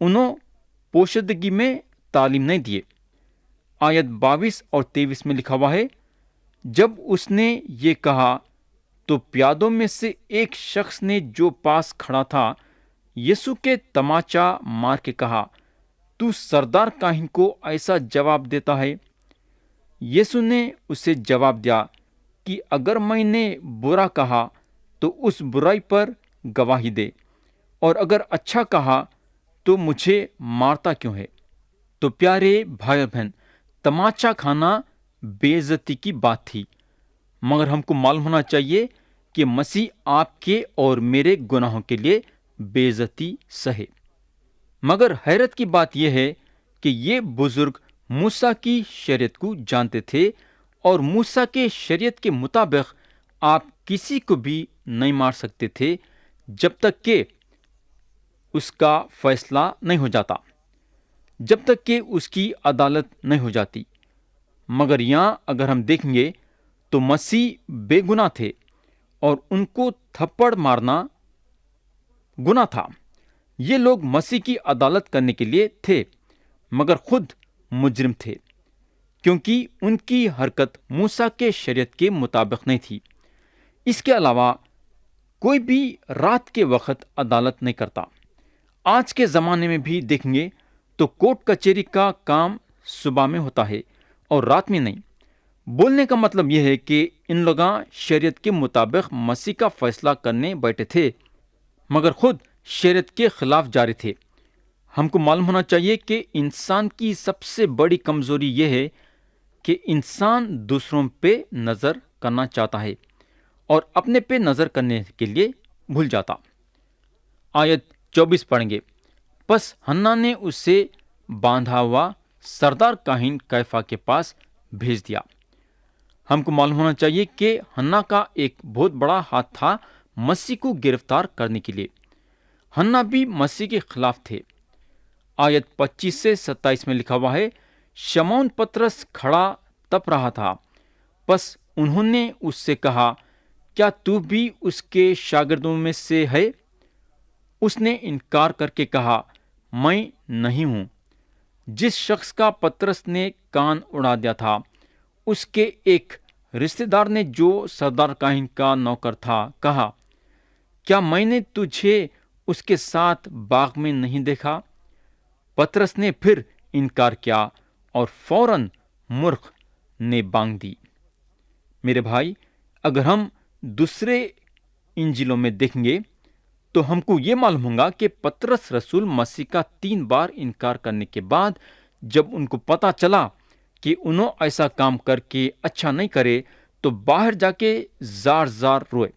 انہوں پوشیدگی میں تعلیم نہیں دیے۔ آیت 22 اور 23 میں لکھا ہوا ہے، جب اس نے یہ کہا تو پیادوں میں سے ایک شخص نے جو پاس کھڑا تھا یسوع کے تماچا مار کے کہا، تو سردار کاہن کو ایسا جواب دیتا ہے؟ یسوع نے اسے جواب دیا کہ اگر میں نے برا کہا تو اس برائی پر گواہی دے، اور اگر اچھا کہا تو مجھے مارتا کیوں ہے؟ تو پیارے بھائی اور بہن، تماچا کھانا بے عزتی کی بات تھی، مگر ہم کو معلوم ہونا چاہیے کہ مسیح آپ کے اور میرے گناہوں کے لیے بے عزتی سہے۔ مگر حیرت کی بات یہ ہے کہ یہ بزرگ موسیٰ کی شریعت کو جانتے تھے، اور موسیٰ کے شریعت کے مطابق آپ کسی کو بھی نہیں مار سکتے تھے جب تک کہ اس کا فیصلہ نہیں ہو جاتا، جب تک کہ اس کی عدالت نہیں ہو جاتی۔ مگر یہاں اگر ہم دیکھیں گے تو مسیح بے گناہ تھے اور ان کو تھپڑ مارنا گناہ تھا۔ یہ لوگ مسیح کی عدالت کرنے کے لیے تھے، مگر خود مجرم تھے، کیونکہ ان کی حرکت موسیٰ کے شریعت کے مطابق نہیں تھی۔ اس کے علاوہ کوئی بھی رات کے وقت عدالت نہیں کرتا۔ آج کے زمانے میں بھی دیکھیں گے تو کورٹ کچہری کا کام صبح میں ہوتا ہے اور رات میں نہیں۔ بولنے کا مطلب یہ ہے کہ ان لوگاں شریعت کے مطابق مسیح کا فیصلہ کرنے بیٹھے تھے، مگر خود شریعت کے خلاف جاری تھے۔ ہم کو معلوم ہونا چاہیے کہ انسان کی سب سے بڑی کمزوری یہ ہے کہ انسان دوسروں پہ نظر کرنا چاہتا ہے اور اپنے پہ نظر کرنے کے لیے بھول جاتا۔ آیت 24 پڑھیں گے، پس حنا نے اسے باندھا ہوا سردار کاہن کیفا کے پاس بھیج دیا۔ ہم کو معلوم ہونا چاہیے کہ حنا کا ایک بہت بڑا ہاتھ تھا مسیح کو گرفتار کرنے کے لیے۔ حنا بھی مسیح کے خلاف تھے۔ آیت 25 سے 27 میں لکھا ہوا ہے، شمعون پترس کھڑا تپ رہا تھا، پس انہوں نے اس سے کہا، کیا تو بھی اس کے شاگردوں میں سے ہے؟ اس نے انکار کر کے کہا، میں نہیں ہوں۔ جس شخص کا پترس نے کان اڑا دیا تھا، اس کے ایک رشتہ دار نے جو سردار کاہن کا نوکر تھا کہا، کیا میں نے تجھے اس کے ساتھ باغ میں نہیں دیکھا؟ پترس نے پھر انکار کیا اور فوراً مرخ نے بانگ دی۔ میرے بھائی، اگر ہم دوسرے انجیلوں میں دیکھیں گے تو ہم کو یہ معلوم ہوگا کہ پترس رسول مسیح کا 3 بار انکار کرنے کے بعد جب ان کو پتا چلا کہ انہوں ایسا کام کر کے اچھا نہیں کرے تو باہر جا کے زار زار روئے۔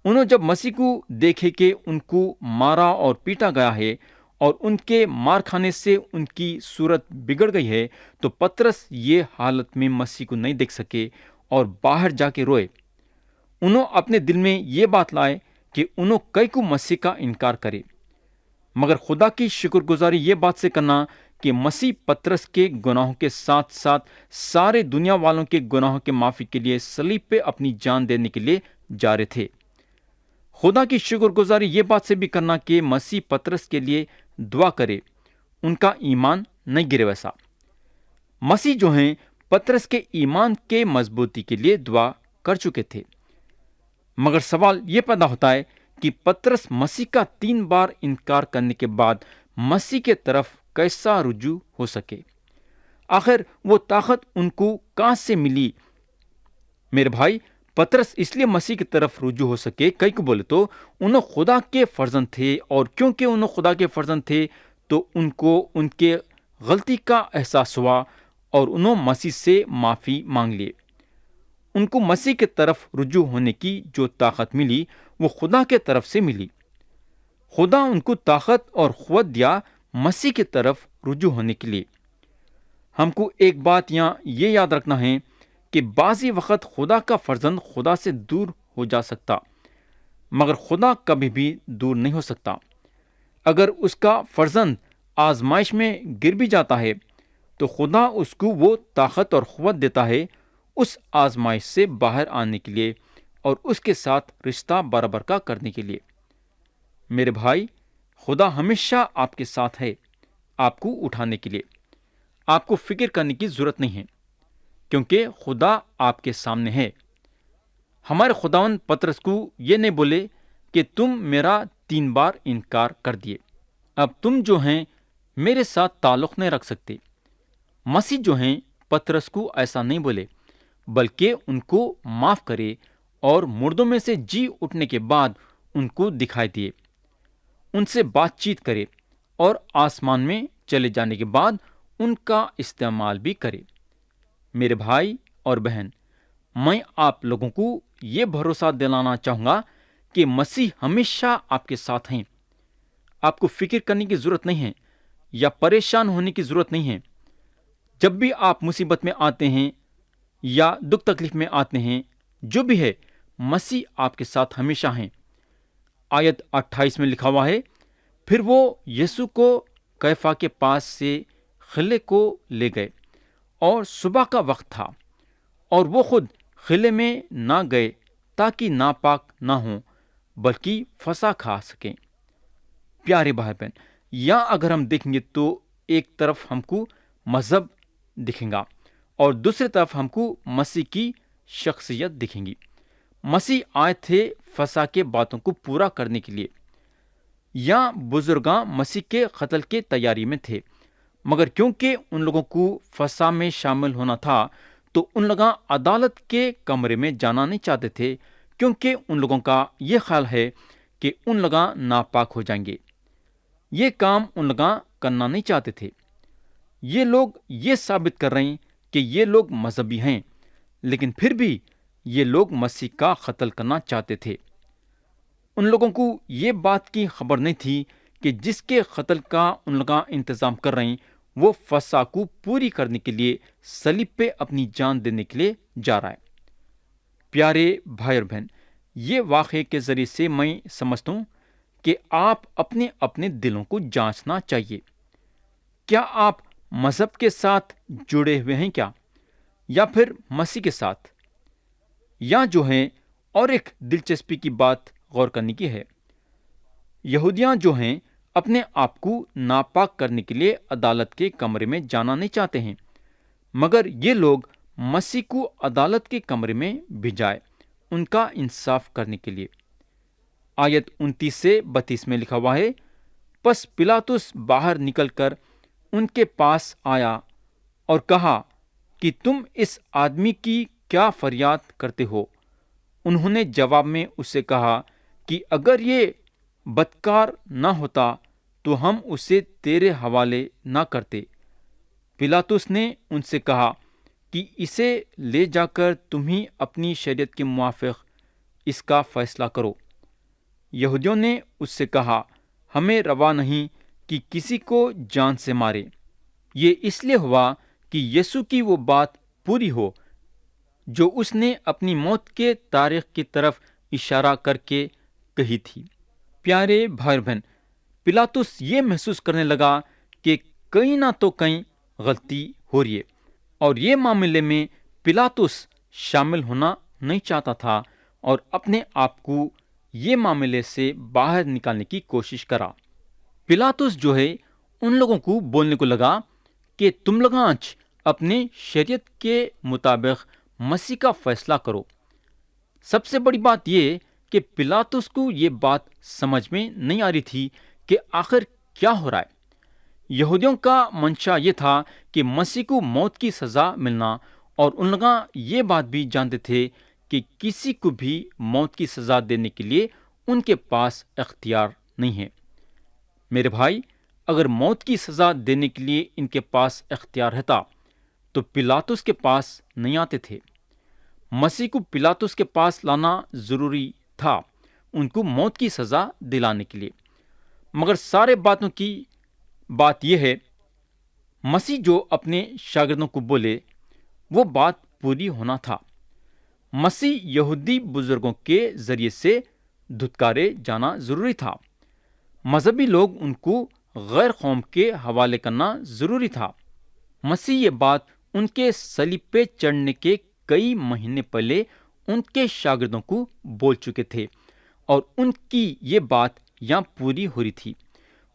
انہوں جب مسیح کو دیکھے کہ ان کو مارا اور پیٹا گیا ہے اور ان کے مار کھانے سے ان کی صورت بگڑ گئی ہے، تو پترس یہ حالت میں مسیح کو نہیں دیکھ سکے اور باہر جا کے روئے۔ انہوں اپنے دل میں یہ بات لائے کہ انہوں کئی کو مسیح کا انکار کرے، مگر خدا کی شکر گزاری یہ بات سے کرنا کہ مسیح پترس کے گناہوں کے ساتھ ساتھ سارے دنیا والوں کے گناہوں کے معافی کے لیے صلیب پہ اپنی جان دینے کے لیے جا رہے تھے۔ خدا کی شکر گزاری یہ بات سے بھی کرنا کہ مسیح پترس کے لیے دعا کرے، ان کا ایمان نہیں گرے ویسا۔ مسیح جو ہیں پترس کے ایمان کے مضبوطی کے لیے دعا کر چکے تھے، مگر سوال یہ پیدا ہوتا ہے کہ پترس مسیح کا 3 بار انکار کرنے کے بعد مسیح کے طرف کیسا رجوع ہو سکے؟ آخر وہ طاقت ان کو کہاں سے ملی؟ میرے بھائی، پترس اس لیے مسیح کی طرف رجوع ہو سکے، کئی کو بولے تو انہوں خدا کے فرزند تھے، اور کیونکہ انہوں خدا کے فرزند تھے تو ان کو ان کے غلطی کا احساس ہوا اور انہوں مسیح سے معافی مانگ لیے۔ ان کو مسیح کی طرف رجوع ہونے کی جو طاقت ملی وہ خدا کے طرف سے ملی۔ خدا ان کو طاقت اور قوت دیا مسیح کی طرف رجوع ہونے کے لیے۔ ہم کو ایک بات یہاں یہ یاد رکھنا ہے کہ بعضی وقت خدا کا فرزند خدا سے دور ہو جا سکتا، مگر خدا کبھی بھی دور نہیں ہو سکتا۔ اگر اس کا فرزند آزمائش میں گر بھی جاتا ہے تو خدا اس کو وہ طاقت اور قوت دیتا ہے اس آزمائش سے باہر آنے کے لیے اور اس کے ساتھ رشتہ برابر کا کرنے کے لیے۔ میرے بھائی، خدا ہمیشہ آپ کے ساتھ ہے، آپ کو اٹھانے کے لیے۔ آپ کو فکر کرنے کی ضرورت نہیں ہے، کیونکہ خدا آپ کے سامنے ہے۔ ہمارے خداوند پطرس کو یہ نہیں بولے کہ تم میرا 3 بار انکار کر دیے، اب تم جو ہیں میرے ساتھ تعلق نہیں رکھ سکتے۔ مسیح جو ہیں پطرس کو ایسا نہیں بولے، بلکہ ان کو معاف کرے اور مردوں میں سے جی اٹھنے کے بعد ان کو دکھائی دیے، ان سے بات چیت کرے اور آسمان میں چلے جانے کے بعد ان کا استعمال بھی کرے۔ میرے بھائی اور بہن، میں آپ لوگوں کو یہ بھروسہ دلانا چاہوں گا کہ مسیح ہمیشہ آپ کے ساتھ ہیں۔ آپ کو فکر کرنے کی ضرورت نہیں ہے یا پریشان ہونے کی ضرورت نہیں ہے۔ جب بھی آپ مصیبت میں آتے ہیں یا دکھ تکلیف میں آتے ہیں، جو بھی ہے، مسیح آپ کے ساتھ ہمیشہ ہیں۔ آیت 28 میں لکھا ہوا ہے، پھر وہ یسوع کو کیفا کے پاس سے قلعے کو لے گئے، اور صبح کا وقت تھا، اور وہ خود قلعے میں نہ گئے تاکہ ناپاک نہ ہوں بلکہ فسا کھا سکیں۔ پیارے بھائی بہن، یہاں اگر ہم دیکھیں گے تو ایک طرف ہم کو مذہب دکھیں گا اور دوسری طرف ہم کو مسیح کی شخصیت دکھیں گی۔ مسیح آئے تھے فسا کے باتوں کو پورا کرنے کے لیے۔ یہاں بزرگاں مسیح کے قتل کے تیاری میں تھے، مگر کیونکہ ان لوگوں کو فسا میں شامل ہونا تھا تو ان لوگاں عدالت کے کمرے میں جانا نہیں چاہتے تھے، کیونکہ ان لوگوں کا یہ خیال ہے کہ ان لوگاں ناپاک ہو جائیں گے۔ یہ کام ان لوگاں کرنا نہیں چاہتے تھے۔ یہ لوگ یہ ثابت کر رہے ہیں کہ یہ لوگ مذہبی ہیں، لیکن پھر بھی یہ لوگ مسیح کا قتل کرنا چاہتے تھے۔ ان لوگوں کو یہ بات کی خبر نہیں تھی کہ جس کے قتل کا ان لوگ انتظام کر رہے ہیں وہ فسا کو پوری کرنے کے لیے صلیب پہ اپنی جان دینے کے لیے جا رہا ہے۔ پیارے بھائی اور بہن، یہ واقعے کے ذریعے سے میں سمجھتا ہوں کہ آپ اپنے اپنے دلوں کو جانچنا چاہیے۔ کیا آپ مذہب کے ساتھ جڑے ہوئے ہیں کیا، یا پھر مسیح کے ساتھ؟ یہاں جو ہے اور ایک دلچسپی کی بات غور کرنے کی ہے۔ یہودیاں جو ہیں اپنے آپ کو ناپاک کرنے کے لیے عدالت کے کمرے میں جانا نہیں چاہتے ہیں، مگر یہ لوگ مسیح کو عدالت کے کمرے میں بھیجائے ان کا انصاف کرنے کے لیے۔ آیت 29 سے 32 میں لکھا ہوا ہے، پس پلاطس باہر نکل کر ان کے پاس آیا اور کہا کہ تم اس آدمی کی کیا فریاد کرتے ہو؟ انہوں نے جواب میں اس سے کہا کہ اگر یہ بدکار نہ ہوتا تو ہم اسے تیرے حوالے نہ کرتے۔ پلاطس نے ان سے کہا کہ اسے لے جا کر تم ہی اپنی شریعت کے موافق اس کا فیصلہ کرو۔ یہودیوں نے اس سے کہا، ہمیں روا نہیں کہ کسی کو جان سے مارے۔ یہ اس لیے ہوا کہ یسوع کی وہ بات پوری ہو جو اس نے اپنی موت کے تاریخ کی طرف اشارہ کر کے کہی تھی۔ پیارے بھائی بہن، پلاطس یہ محسوس کرنے لگا کہ کہیں نہ تو کہیں غلطی ہو رہی ہے، اور یہ معاملے میں پلاطس شامل ہونا نہیں چاہتا تھا اور اپنے آپ کو یہ معاملے سے باہر نکالنے کی کوشش کرا۔ پلاطس جو ہے ان لوگوں کو بولنے کو لگا کہ تم لوگ آج اپنے شریعت کے مطابق مسیح کا فیصلہ کرو۔ سب سے بڑی بات یہ کہ پلاطس کو یہ بات سمجھ میں نہیں آ رہی تھی کہ آخر کیا ہو رہا ہے۔ یہودیوں کا منشا یہ تھا کہ مسیح کو موت کی سزا ملنا، اور ان لوگ یہ بات بھی جانتے تھے کہ کسی کو بھی موت کی سزا دینے کے لیے ان کے پاس اختیار نہیں ہے۔ میرے بھائی، اگر موت کی سزا دینے کے لیے ان کے پاس اختیار رہتا تو پلاطس کے پاس نہیں آتے تھے۔ مسیح کو پلاطس کے پاس لانا ضروری تھا ان کو موت کی سزا دلانے کے لیے، مگر سارے باتوں کی بات یہ ہے، مسیح جو اپنے شاگردوں کو بولے وہ بات پوری ہونا تھا۔ مسیح یہودی بزرگوں کے ذریعے سے دھتکارے جانا ضروری تھا۔ مذہبی لوگ ان کو غیر قوم کے حوالے کرنا ضروری تھا۔ مسیح یہ بات ان کے صلیب پہ چڑھنے کے کئی مہینے پہلے ان کے شاگردوں کو بول چکے تھے، اور ان کی یہ بات یہاں پوری ہو رہی تھی۔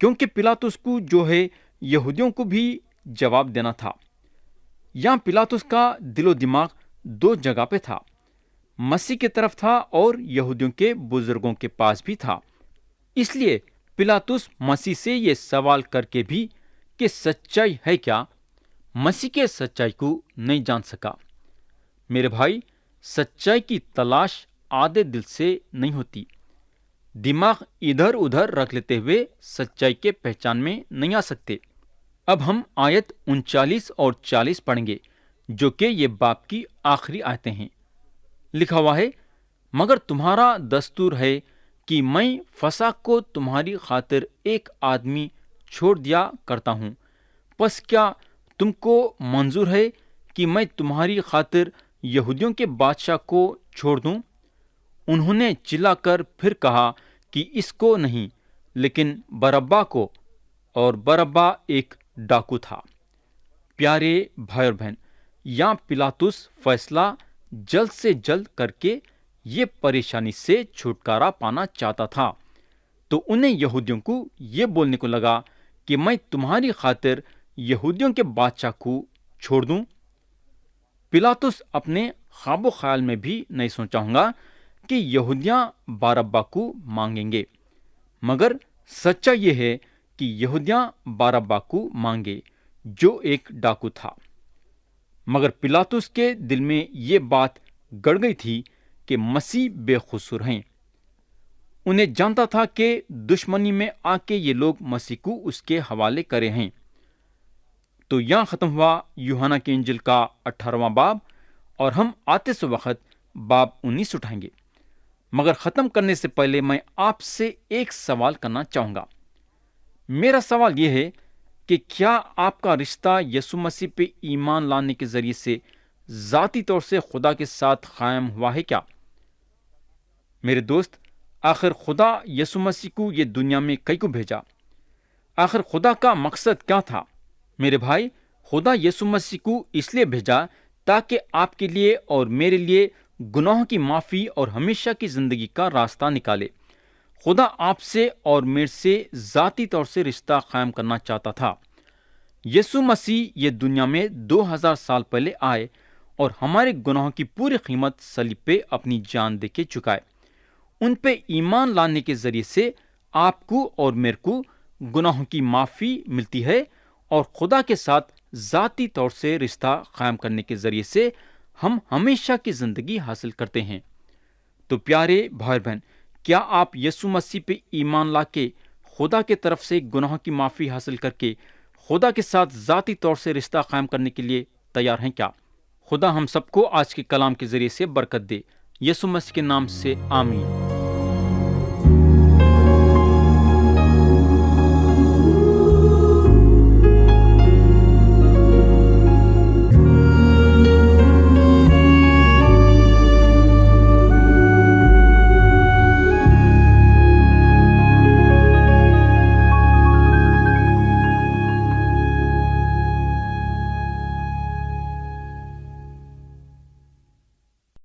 کیونکہ پلاطس کو جو ہے یہودیوں کو بھی جواب دینا تھا۔ یہاں پلاطس کا دل و دماغ دو جگہ پہ تھا، مسیح کی طرف تھا اور یہودیوں کے بزرگوں کے پاس بھی تھا۔ اس لیے پلاطس مسیح سے یہ سوال کر کے بھی کہ سچائی ہے کیا، مسیح کے سچائی کو نہیں جان سکا۔ میرے بھائی، سچائی کی تلاش آدھے دل سے نہیں ہوتی۔ دماغ ادھر ادھر رکھ لیتے ہوئے سچائی کے پہچان میں نہیں آ سکتے۔ اب ہم آیت 39 اور 40 پڑھیں گے، جو کہ یہ باب کی آخری آیتیں ہیں۔ لکھا ہوا ہے، مگر تمہارا دستور ہے کہ میں فسح کو تمہاری خاطر ایک آدمی چھوڑ دیا کرتا ہوں، پس کیا تم کو منظور ہے کہ میں تمہاری خاطر یہودیوں کے بادشاہ کو چھوڑ دوں؟ انہوں نے چلا کر پھر کہا کہ اس کو نہیں، لیکن بربا کو، اور بربا ایک ڈاکو تھا۔ پیارے بھائی اور بہن، یہاں پلاطس فیصلہ جلد سے جلد کر کے یہ پریشانی سے چھٹکارا پانا چاہتا تھا، تو انہیں یہودیوں کو یہ بولنے کو لگا کہ میں تمہاری خاطر یہودیوں کے بادشاہ کو چھوڑ دوں۔ پلاطس اپنے خواب و خیال میں بھی نہیں سوچا ہوں گا کہ یہودیاں باربا کو مانگیں گے، مگر سچا یہ ہے کہ یہودیاں باربا کو مانگے جو ایک ڈاکو تھا۔ مگر پلاطس کے دل میں یہ بات گڑ گئی تھی کہ مسیح بے قصور ہیں۔ انہیں جانتا تھا کہ دشمنی میں آ کے یہ لوگ مسیح کو اس کے حوالے کرے ہیں۔ تو یہاں ختم ہوا یوحنا کی انجیل کا 18واں باب، اور ہم آتے سے وقت باب 19 اٹھائیں گے۔ مگر ختم کرنے سے پہلے میں آپ سے ایک سوال کرنا چاہوں گا۔ میرا سوال یہ ہے کہ کیا آپ کا رشتہ یسوع مسیح پہ ایمان لانے کے ذریعے سے ذاتی طور سے خدا کے ساتھ قائم ہوا ہے کیا؟ میرے دوست، آخر خدا یسوع مسیح کو یہ دنیا میں کئی کو بھیجا؟ آخر خدا کا مقصد کیا تھا؟ میرے بھائی، خدا یسوع مسیح کو اس لیے بھیجا تاکہ آپ کے لیے اور میرے لیے گناہوں کی معافی اور ہمیشہ کی زندگی کا راستہ نکالے۔ خدا آپ سے اور میرے سے ذاتی طور سے رشتہ قائم کرنا چاہتا تھا۔ یسوع مسیح یہ دنیا میں 2000 سال پہلے آئے اور ہمارے گناہوں کی پوری قیمت صلیب پہ اپنی جان دے کے چکائے۔ ان پہ ایمان لانے کے ذریعے سے آپ کو اور میرے کو گناہوں کی معافی ملتی ہے، اور خدا کے ساتھ ذاتی طور سے رشتہ قائم کرنے کے ذریعے سے ہم ہمیشہ کی زندگی حاصل کرتے ہیں۔ تو پیارے بھائی بہن، کیا آپ یسوع مسیح پہ ایمان لا کے خدا کے طرف سے گناہوں کی معافی حاصل کر کے خدا کے ساتھ ذاتی طور سے رشتہ قائم کرنے کے لیے تیار ہیں کیا؟ خدا ہم سب کو آج کے کلام کے ذریعے سے برکت دے، یسوع مسیح کے نام سے آمین۔